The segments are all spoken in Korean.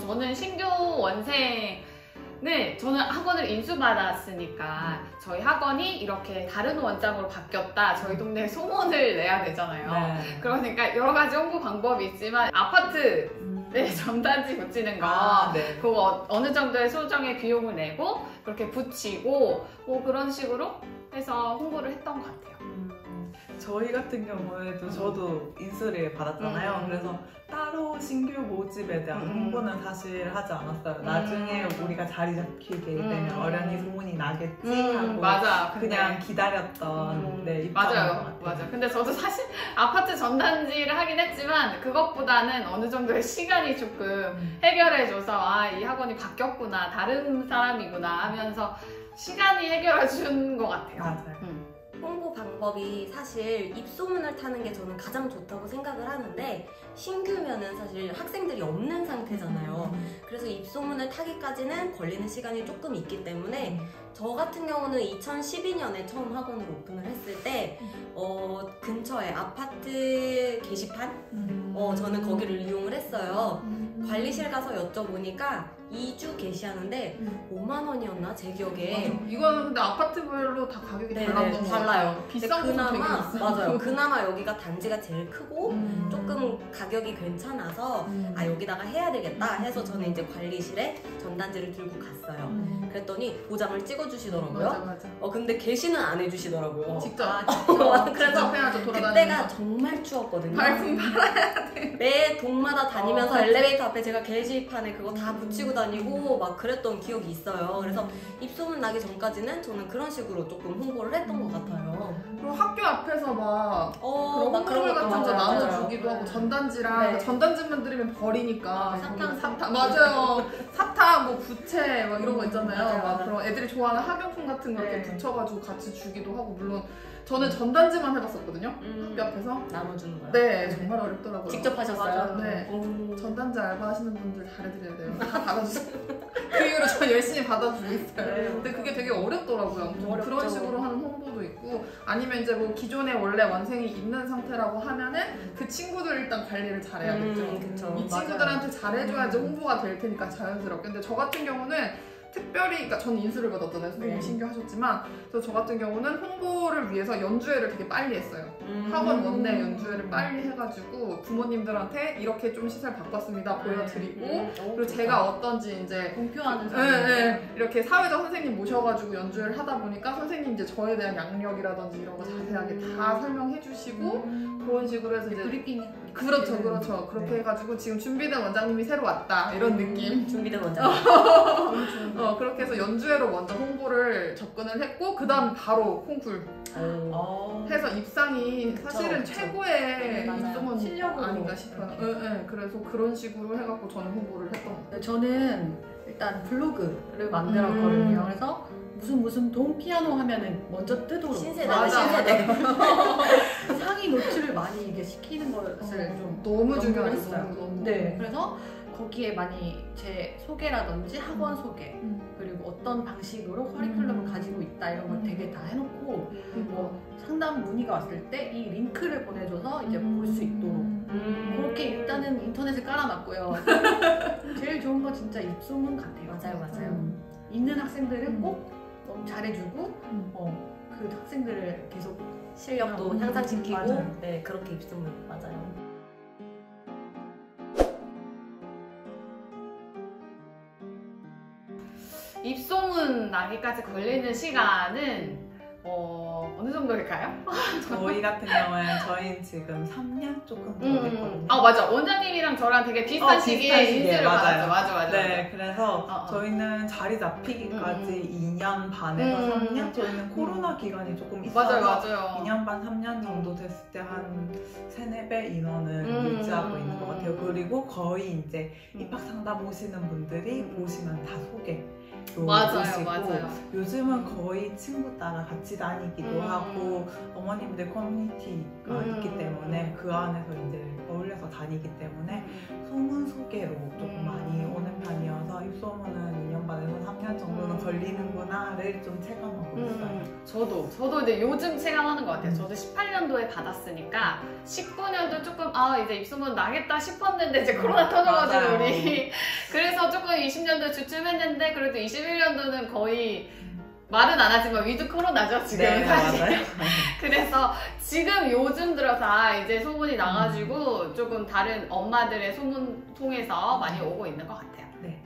저는 신규 원생을 저는 학원을 인수받았으니까 저희 학원이 이렇게 다른 원장으로 바뀌었다. 저희 동네에 소문을 내야 되잖아요. 네. 그러니까 여러 가지 홍보 방법이 있지만 아파트 전단지 붙이는 거 네. 그거 어느 정도의 소정의 비용을 내고 그렇게 붙이고 뭐 그런 식으로 해서 홍보를 했던 것 같아요. 저희 같은 경우에도 저도 인수를 받았잖아요. 그래서 따로 신규 모집에 대한 홍보는 사실 하지 않았어요. 나중에 우리가 자리 잡히게 되면 어련히 소문이 나겠지 하고 맞아. 그냥 기다렸던 입장인 것 같아요. 맞아. 근데 저도 사실 아파트 전단지를 하긴 했지만 그것보다는 어느 정도의 시간이 조금 해결해줘서 이 학원이 바뀌었구나, 다른 사람이구나 하면서 시간이 해결해준 것 같아요. 맞아요. 홍보 방법이 사실 입소문을 타는 게 저는 가장 좋다고 생각을 하는데 신규면은 사실 학생들이 없는 상태잖아요. 그래서 입소문을 타기까지는 걸리는 시간이 조금 있기 때문에 저 같은 경우는 2012년에 처음 학원을 오픈을 했을 때 근처에 아파트 게시판? 저는 거기를 이용을 했어요. 관리실 가서 여쭤보니까 2주 게시하는데 5만 원이었나? 제 기억에. 맞아. 이거는 근데 아파트별로 다 가격이 달라요. 비싼 곳은 되게 비싸. 맞아요. 그나마 여기가 단지가 제일 크고 조금 가격이 괜찮아서 여기다가 해야 되겠다 해서 저는 이제 관리실에 전단지를 들고 갔어요. 그랬더니 도장을 찍어주시더라고요. 맞아. 근데 게시는 안 해주시더라고요. 직접. 그래서 해야죠, 그때가 정말 추웠거든요. 발품 팔아야 돼. 매 동마다 다니면서 엘리베이터 앞에 제가 게시판에 그거 다 붙이고 다니고 막 그랬던 기억이 있어요. 그래서 입소문 나기 전까지는 저는 그런 식으로 조금 홍보를 했던 것 같아요. 그리고 학교 앞에서 막 막 그런 홍보물 같은 거 맞아요. 나눠주기도 하고 전단지랑 전단지만 들이면 버리니까 사탕 맞아요. 사탕, 뭐 부채 막 이런 거 있잖아요. 막 맞아. 그런 애들이 좋아하는 학용품 같은 거 이렇게 붙여가지고 같이 주기도 하고 물론 저는 전단지만 해봤었거든요. 학교 앞에서 나눠주는 거요? 네, 정말 어렵더라고요. 직접 하셨어요? 네. 전단지 알바 하시는 분들 잘해드려야 돼요. 다 받아주세요. 그 이후로 저 열심히 받아주고 있어요. 근데 그게 되게 어렵더라고요. 그런 식으로 하는 홍보도 있고 아니면 이제 뭐 기존에 원래 원생이 있는 상태라고 하면은 그 친구들 일단 관리를 잘해야겠죠. 그쵸. 이 친구들한테 잘해줘야지 홍보가 될 테니까 자연스럽게. 근데 저 같은 경우는 특별히, 그러니까 저는 인수를 받았잖아요. 선생님이 신규 하셨지만 그래서 저 같은 경우는 홍보를 위해서 연주회를 되게 빨리 했어요. 학원 원내 연주회를 빨리 해가지고 부모님들한테 이렇게 좀 시설 바꿨습니다 보여드리고 그리고 제가 어떤지 이제 공표하는 사람 이렇게 사회적 선생님 모셔가지고 연주회를 하다 보니까 선생님 이제 저에 대한 양력이라든지 이런 거 자세하게 다 설명해 주시고 그런 식으로 해서 이제 브리핑 그렇죠. 그렇게 해가지고 지금 준비된 원장님이 새로 왔다 이런 느낌. 준비된 원장님. 그렇게 해서 연주회로 먼저 홍보를 접근을 했고 그 다음에 바로 콩쿨 해서 입상이 사실은 최고의 입소문 실력으로 아닌가 싶어요. 그래서 그런 식으로 해갖고 저는 홍보를 했던 것 같아요. 저는 일단 블로그를 만들었거든요. 그래서 무슨 동 피아노 하면은 먼저 뜨도록 신세대. 상위 노출을 많이 이게 시키는 것을 좀 너무 중요했어요. 했어요. 너무. 네, 그래서 거기에 많이 제 소개라든지 학원 소개 그리고 어떤 방식으로 커리큘럼을 가지고 있다 이런 걸 되게 다 해놓고 뭐 상담 문의가 왔을 때 이 링크를 보내줘서 이제 볼 수 있도록 그렇게 일단은 인터넷을 깔아놨고요. 제일 좋은 건 진짜 입소문 같아요. 맞아요. 있는 학생들은 꼭 너무 잘해주고 그 학생들을 계속 실력도 향상시키고 맞아요. 네, 그렇게 입소문 맞아요. 입소문 나기까지 걸리는 시간은 어느 정도일까요? 저희 같은 경우에는 저희는 지금 3년 조금 더 됐거든요. 맞아. 원장님이랑 저랑 되게 비슷한 시기에 인수를 받았죠. 맞아. 네, 그래서 저희는 자리 잡히기까지 2년 반에서 3년? 저희는 코로나 기간이 조금 있어서 맞아요. 2년 반, 3년 정도 됐을 때 한 3-4배 인원을 유지하고 있는 것 같아요. 그리고 거의 이제 입학 상담 오시는 분들이 보시면 다 소개 맞아요, 오시고 맞아요. 요즘은 거의 친구 따라 같이 다니기도 하고 어머님들 커뮤니티가 있기 때문에 그 안에서 이제 어울려서 다니기 때문에 소문 소개로 조금 많이 오는 편이어서 입소문은 2년 반에서 3년 정도는 걸리는구나를 좀 체감하고 있어요. 저도 이제 요즘 체감하는 것 같아요. 저도 18년도에 받았으니까 19년도 조금 이제 입소문 나겠다 싶었는데 이제 코로나 터져가지고 맞아요. 우리 그래서 조금 20년도 주춤 했는데 그래도 21년도는 거의 말은 안 하지만 위드 코로나죠 지금 네, 사실. 맞아요. 그래서 지금 요즘 들어서 이제 소문이 나가지고 조금 다른 엄마들의 소문 통해서 많이 오고 있는 것 같아요. 네.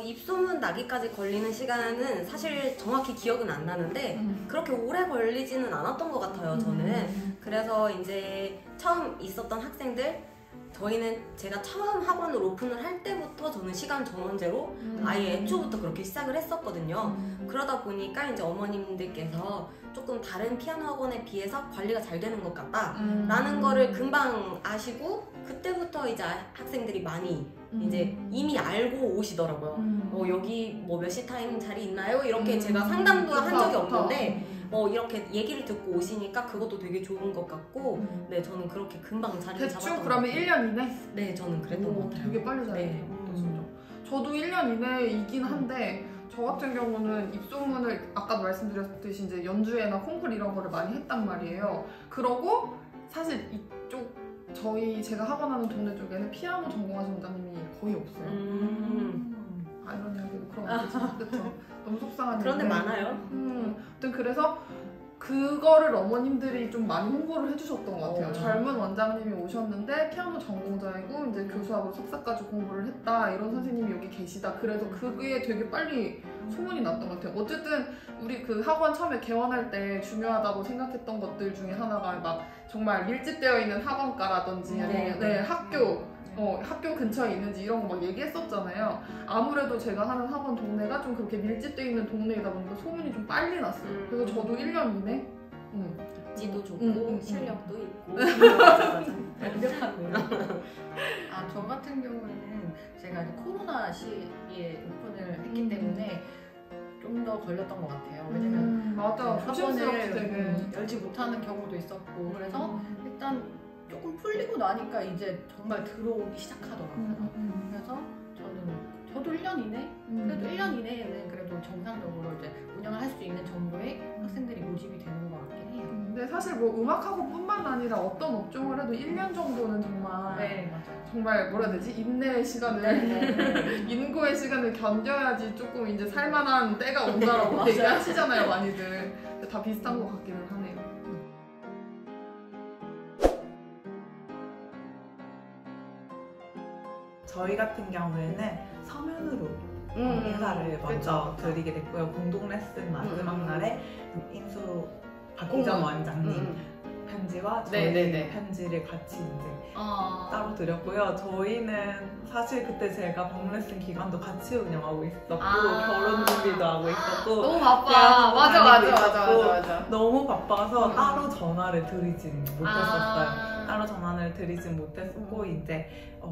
입소문 나기까지 걸리는 시간은 사실 정확히 기억은 안 나는데 그렇게 오래 걸리지는 않았던 것 같아요, 저는. 그래서 이제 처음 있었던 학생들, 저희는 제가 처음 학원을 오픈을 할 때부터 저는 시간 정원제로 아예 애초부터 그렇게 시작을 했었거든요. 그러다 보니까 이제 어머님들께서 조금 다른 피아노 학원에 비해서 관리가 잘 되는 것 같다 라는 거를 금방 아시고 그때부터 이제 학생들이 많이 이제 이미 알고 오시더라고요. 여기 뭐 몇 시 타임 자리 있나요? 이렇게 제가 상담도 한 적이 없는데 이렇게 얘기를 듣고 오시니까 그것도 되게 좋은 것 같고 네, 저는 그렇게 금방 자리를 잡았던 대충 것 그러면 같아요. 1년 이내? 네, 저는 그랬던 것 같아요. 되게 빨리 잘했어요. 네. 진짜. 저도 1년 이내이긴 한데 저 같은 경우는 입소문을 아까도 말씀드렸듯이 이제 연주회나 콩쿨 이런 거를 많이 했단 말이에요. 그러고 사실 이쪽 제가 학원하는 동네 쪽에는 피아노 전공하신 원장님이 거의 없어요. 아이러니하게도 그런 거 같아요. 그쵸? 너무 속상한 그런데 일인데. 많아요. 아무튼 그래서 그거를 어머님들이 좀 많이 홍보를 해주셨던 것 같아요. 젊은 원장님이 오셨는데 피아노 전공자이고 이제 교수하고 석사까지 공부를 했다 이런 선생님이 여기 계시다. 그래서 그게 되게 빨리 소문이 났던 것 같아요. 어쨌든 우리 그 학원 처음에 개원할 때 중요하다고 생각했던 것들 중에 하나가 막 정말 밀집되어 있는 학원가라든지 아니면 학교 근처에 있는지 이런 거 막 얘기했었잖아요. 아무래도 제가 하는 학원 동네가 좀 그렇게 밀집되어 있는 동네이다 보니까 소문이 좀 빨리 났어요. 그래서 저도 1년 이내 지도 좋고 실력도 있고 완벽하고요. 저 같은 경우에는 제가 이제 코로나 시기에 오픈을 했기 때문에 좀 더 걸렸던 것 같아요. 왜냐면 맞아. 조심스럽게 되게 학원을 열지 못하는 경우도 있었고 그래서 일단 조금 풀리고 나니까 이제 정말 들어오기 시작하더라고요. 그래서 저도 1년 이내? 그래도 1년 이내에는 그래도 정상적으로 이제 운영을 할 수 있는 정도의 학생들이 모집이 되는 것 같긴 해요. 근데 사실 뭐 음악학원뿐만 아니라 어떤 업종을 해도 1년 정도는 정말 네, 맞아요. 정말 뭐라 해야 되지? 인내의 시간을 인고의 시간을 견뎌야지 조금 이제 살만한 때가 온다라고 얘기하시잖아요, 많이들. 근데 다 비슷한 것 같기는 하네요. 저희 같은 경우에는 서면으로 인사를 먼저 드리게 됐고요. 공동 레슨 마지막 날에 인수 박희정 원장님 편지와 저희 편지를 같이 이제 따로 드렸고요. 저희는 사실 그때 제가 방문 레슨 기간도 같이 운영하고 있었고 결혼 준비도 하고 있었고 너무 바빠. 맞아. 너무 바빠서 따로 전화를 드리진 못했었어요. 따로 전화를 드리진 못했었고 이제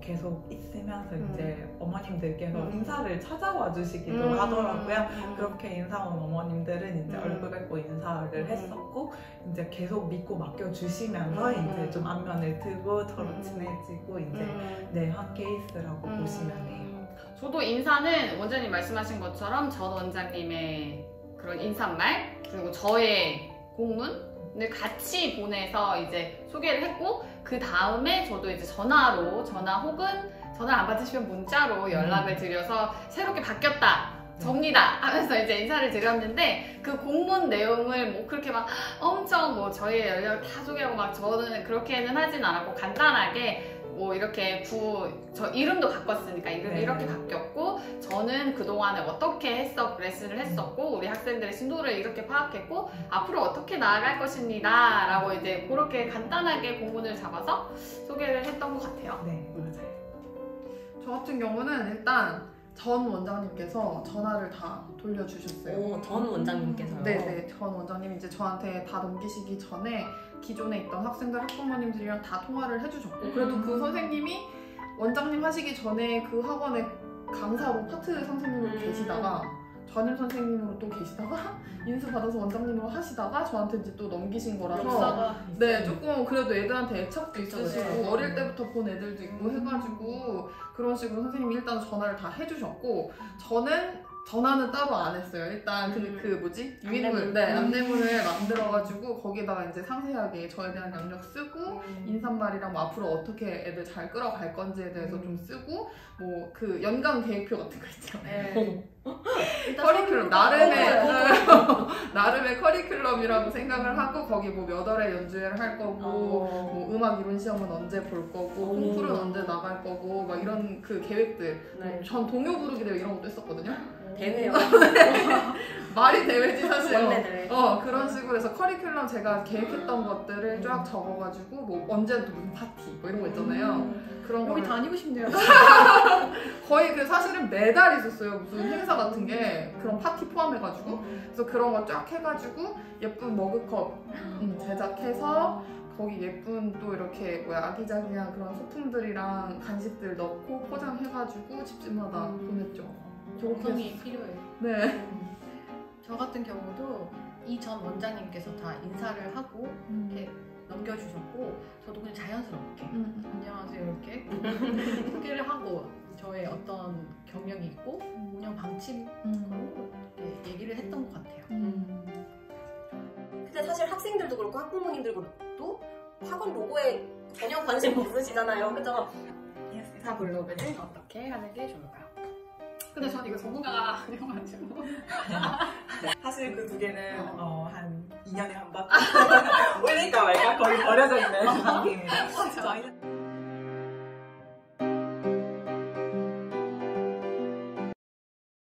계속 있으면서 이제 어머님들께서 인사를 찾아와 주시기도 하더라고요. 그렇게 인사 온 어머님들은 이제 얼굴 뵙고 인사를 했었고 이제 계속 믿고 맡겨 주시면서 이제 좀 안면을 트고 서로 친해지고 이제 한 케이스라고 보시면 돼요. 저도 인사는 원장님 말씀하신 것처럼 전 원장님의 그런 인사말 그리고 저의 공문을 같이 보내서 이제 소개를 했고 그 다음에 저도 이제 전화 혹은 전화를 안 받으시면 문자로 연락을 드려서 새롭게 바뀌었다. 접니다 하면서 이제 인사를 드렸는데 그 공문 내용을 뭐 그렇게 막 엄청 뭐 저희 연락을 다 소개하고 막 저는 그렇게는 하진 않았고 간단하게 뭐 이렇게 저 이름도 바꿨으니까 이름이 이렇게 바뀌었고 저는 그동안에 어떻게 레슨을 했었고 우리 학생들의 신도를 이렇게 파악했고 앞으로 어떻게 나아갈 것입니다 라고 이제 그렇게 간단하게 공문을 잡아서 소개를 했던 것 같아요. 네, 맞아요. 저 같은 경우는 일단 전 원장님께서 전화를 다 돌려주셨어요. 전 원장님께서요? 네네, 전 원장님이 이제 저한테 다 넘기시기 전에 기존에 있던 학생들, 학부모님들이랑 다 통화를 해주셨고 그래도 그 선생님이 원장님 하시기 전에 그 학원에 강사로 파트 선생님으로 계시다가 전임 선생님으로 또 계시다가 인수 받아서 원장님으로 하시다가 저한테 이제 또 넘기신 거라서 역사가 네, 조금 그래도 애들한테 애착도 그쵸, 있으시고 네. 어릴 때부터 본 애들도 있고 해가지고 그런 식으로 선생님이 일단 전화를 다 해주셨고 저는 전화는 따로 안 했어요. 일단 그 뭐지? 유인물, 네, 안내문을 만들어가지고 거기다가 이제 상세하게 저에 대한 연력 쓰고 인사말이랑 뭐 앞으로 어떻게 애들 잘 끌어갈 건지에 대해서 좀 쓰고 뭐 그 연간 계획표 같은 거 있죠. 네. 커리큘럼 나름의 커리큘럼이라고 생각을 하고 거기 뭐 몇 월에 연주회를 할 거고 뭐 음악 이론 시험은 언제 볼 거고 콩쿠르는 언제 나갈 거고 막 이런 그 계획들 네. 전 동요 부르기 대회 이런 것도 했었거든요. 대회요. 말이 대회지 사실. 원래 대회. 그런 식으로 해서 커리큘럼 제가 계획했던 것들을 쫙 적어가지고 뭐 언제 또 무슨 파티 뭐 이런 거 있잖아요. 그런 여기 거 다니고 싶네요. 거의 그 사실은 매달 있었어요. 무슨 행사 같은 게 그런 파티 포함해가지고 그래서 그런 거 쫙 해가지고 예쁜 머그컵 제작해서 거기 예쁜 또 이렇게 뭐야 아기자기한 그런 소품들이랑 간식들 넣고 포장해가지고 집집마다 보냈죠. 정성이 필요해요. 네. 저 같은 경우도 이 전 원장님께서 다 인사를 하고 이렇게 넘겨주셨고 저도 그냥 자연스럽게 안녕하세요 이렇게 소개를 하고 저의 어떤 경력이 있고 운영 방침으로 이렇게 얘기를 했던 것 같아요. 근데 사실 학생들도 그렇고 학부모님들도 그렇고 학원 로고에 전혀 관심 없으시잖아요. 그죠? 인사 블로그는 어떻게 하는 게 좋을까요? 근데 전 이거 전문가가 아니어가지고 사실 그 두 개는 한 2년에 한 번 올릴까 말까 거의 버려져 있는 관계입니다. 저희는